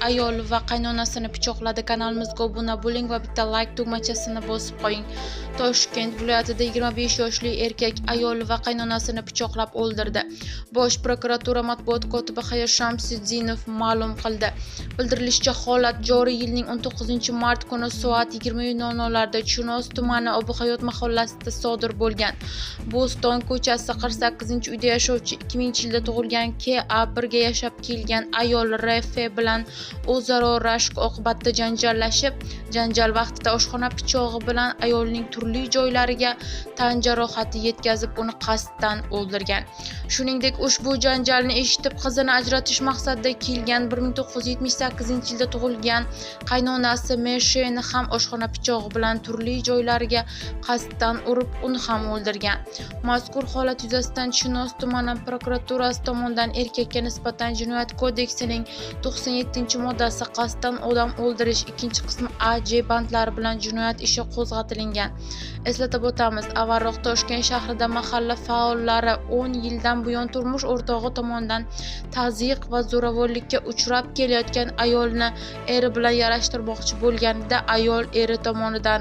ayol va qaynonasini pichoqladi. Kanalimizga obuna bo'ling va bitta like tugmachasini bosib qo'ying. Toshkent viloyatida 25 yoshli erkak ayol va qaynonasini pichoqlab o'ldirdi. Bosh prokuratura matbuot kotibi Xayr Shamsiddinov ma'lum qildi. Bildirilishicha, holat joriy yilning 19-mart kuni soat 20:00larda Chinoz tumani Obihayot mahallasida sodir bo'lgan. Bo'ston ko'chasi 48-uyda yashovchi 2000-yilda tug'ilgan K.A. birga yashab kelgan ayol R.F. bilan o'zaro rashk oqibatida janjallashib, janjal vaqtida oshxona pichog'i bilan ayolning turli joylariga tan jarohati yetkazib, uni qasddan o'ldirgan. Shuningdek, ushbu janjalni eshitib, qizini ajratish maqsadida kelgan 1978-yilda tug'ilgan qaynonasi Mesheni ham oshxona pichog'i bilan turli joylariga qasddan urib, uni ham o'ldirgan. Mazkur holat yuzasidan Chinoz tumani prokuraturasi tomonidan erkakka nisbatan Jinoyat kodeksining 97-moddasi qasddan odam o'ldirish 2-qismi A.J bandlari bilan jinoyat ishi qo'zg'atilgan. Eslatib o'tamiz, avvalroq Toshkent shahrida mahalla faollari 10 yildan buyon turmush o'rtog'i tomonidan tazyiq va zo'ravonlikka uchrab kelayotgan ayolni eri bilan yarashtirmoqchi bo'lganida ayol eri tomonidan